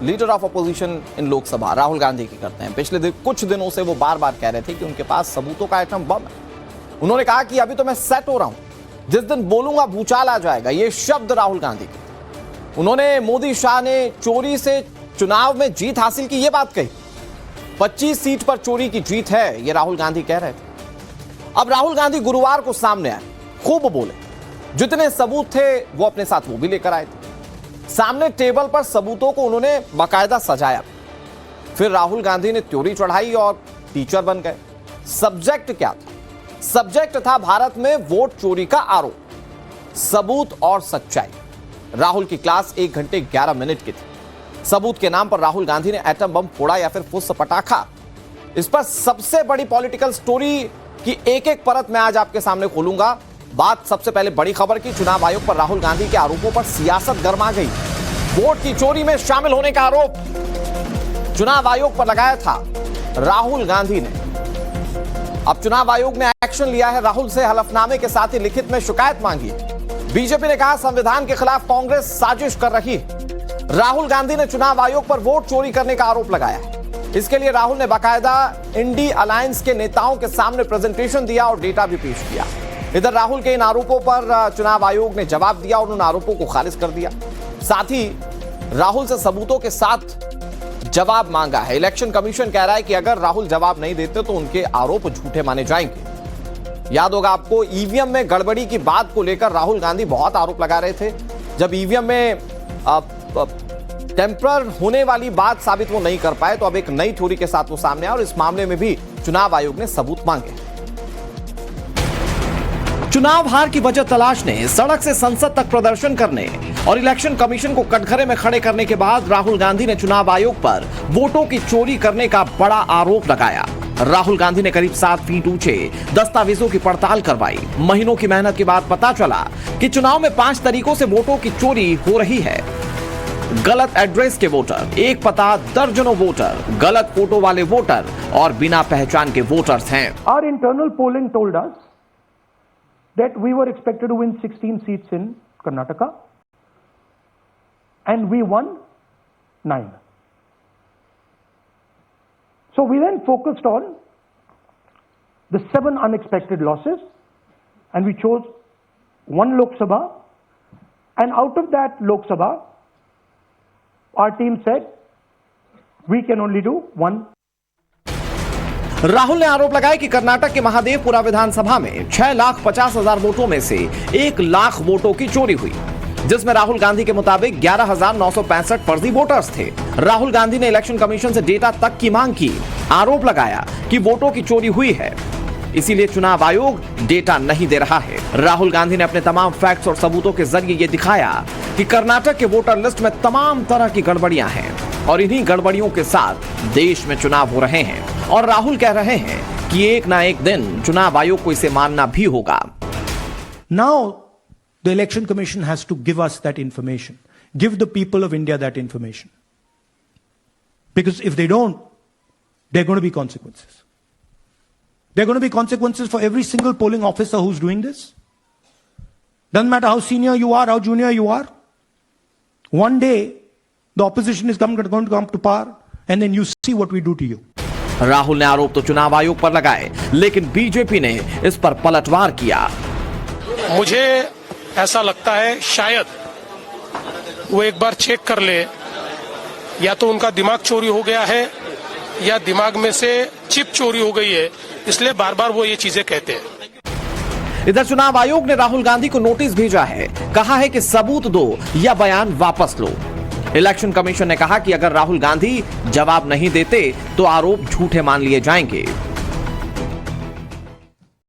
Leader of opposition in Lok Sabha Rahul Gandhi की करते हैं। पिछले कुछ दिनों से वो बार बार कह रहे थे कि उनके पास सबूतों का एटम बम है। उन्होंने कहा कि अभी तो मैं सेट हो रहा हूं, जिस दिन बोलूंगा भूचाल आ जाएगा। ये शब्द राहुल गांधी के। उन्होंने मोदी शाह ने चोरी से चुनाव में जीत हासिल की, ये बात कही। 25 सीट पर चोरी की जीत है, ये राहुल गांधी कह रहे थे। अब राहुल गांधी गुरुवार को सामने आए, खूब बोले, जितने सबूत थे वो अपने साथ वो भी लेकर आए थे। सामने टेबल पर सबूतों को उन्होंने बाकायदा सजाया। फिर राहुल गांधी ने थ्योरी चढ़ाई और टीचर बन गए। सब्जेक्ट क्या था? सब्जेक्ट था भारत में वोट चोरी का आरोप, सबूत और सच्चाई। राहुल की क्लास 1 घंटे 11 मिनट की थी। सबूत के नाम पर राहुल गांधी ने एटम बम फोड़ा या फिर फुस पटाखा, इस पर सबसे बड़ी पॉलिटिकल स्टोरी की एक एक परत मैं आज आपके सामने खोलूंगा। बात सबसे पहले बड़ी खबर की, चुनाव आयोग पर राहुल गांधी के आरोपों पर सियासत गर्मा गई। वोट की चोरी में शामिल होने का आरोप चुनाव आयोग पर लगाया था राहुल गांधी ने। अब चुनाव आयोग ने एक्शन लिया है, राहुल से हलफनामे के साथ ही लिखित में शिकायत मांगी। बीजेपी ने कहा संविधान के खिलाफ कांग्रेस साजिश कर रही है। राहुल गांधी ने चुनाव आयोग पर वोट चोरी करने का आरोप लगाया है। इसके लिए राहुल ने बाकायदा इंडी अलायंस के नेताओं के सामने प्रेजेंटेशन दिया और डेटा भी पेश किया। इधर राहुल के इन आरोपों पर चुनाव आयोग ने जवाब दिया और उन आरोपों को खारिज कर दिया। साथ ही राहुल से सबूतों के साथ जवाब मांगा है। इलेक्शन कमीशन कह रहा है कि अगर राहुल जवाब नहीं देते तो उनके आरोप झूठे माने जाएंगे। याद होगा आपको, ईवीएम में गड़बड़ी की बात को लेकर राहुल गांधी बहुत आरोप लगा रहे थे। जब ईवीएम में टेम्पर होने वाली बात साबित वो नहीं कर पाए तो अब एक नई थ्योरी के साथ वो सामने आए और इस मामले में भी चुनाव आयोग ने सबूत मांगे। चुनाव हार की वजह तलाशने, सड़क से संसद तक प्रदर्शन करने और इलेक्शन कमीशन को कटघरे में खड़े करने के बाद राहुल गांधी ने चुनाव आयोग पर वोटों की चोरी करने का बड़ा आरोप लगाया। राहुल गांधी ने करीब 7 फीट ऊंचे दस्तावेजों की पड़ताल करवाई। महीनों की मेहनत के बाद पता चला कि चुनाव में 5 तरीकों से वोटों की चोरी हो रही है। गलत एड्रेस के वोटर, एक पता दर्जनों वोटर, गलत फोटो वाले वोटर और बिना पहचान के वोटर्स हैं। Our internal polling told us that we were expected to win 16 seats in Karnataka and we won 9. So we then focused on the 7 unexpected losses and we chose 1 Lok Sabha, and out of that Lok Sabha our team said we can only do 1. Rahul ने आरोप लगाया कि कर्नाटक के महादेवपुरा विधानसभा में 6,50,000 वोटों में से 1 लाख वोटों की चोरी हुई, जिसमें राहुल गांधी के मुताबिक 11,965 फर्जी वोटर्स थे। राहुल गांधी ने इलेक्शन कमीशन से डेटा तक की मांग की। आरोप लगाया कि वोटों की चोरी हुई है, इसीलिए चुनाव आयोग डेटा नहीं दे रहा है। राहुल गांधी ने अपने तमाम फैक्ट्स और सबूतों के जरिए यह दिखाया कि कर्नाटक के वोटर लिस्ट में तमाम तरह की गड़बड़ियां हैं और इन्हीं गड़बड़ियों के साथ देश में चुनाव हो रहे हैं। और राहुल कह रहे हैं कि एक ना एक दिन चुनाव आयोग को इसे मानना भी होगा। Now the election commission has to give us that information, give the people of India that information, because if they don't, there are going to be consequences. There are going to be consequences for every single polling officer who's doing this. Doesn't matter how senior you are, how junior you are. One day the opposition is going to come to power and then you see what we do to you. Rahul ने आरोप तो चुनाव आयोग पर लगाए, लेकिन BJP ने इस पर पलटवार किया। मुझे ऐसा लगता है शायद वो एक बार चेक कर ले, या तो उनका दिमाग चोरी हो गया है या दिमाग में से चिप चोरी हो गई है, इसलिए बार बार वो ये चीजें कहते हैं। इधर चुनाव आयोग ने राहुल गांधी को नोटिस भेजा है, कहा है कि सबूत दो या बयान वापस लो। इलेक्शन कमीशन ने कहा कि अगर राहुल गांधी जवाब नहीं देते तो आरोप झूठे मान लिए जाएंगे।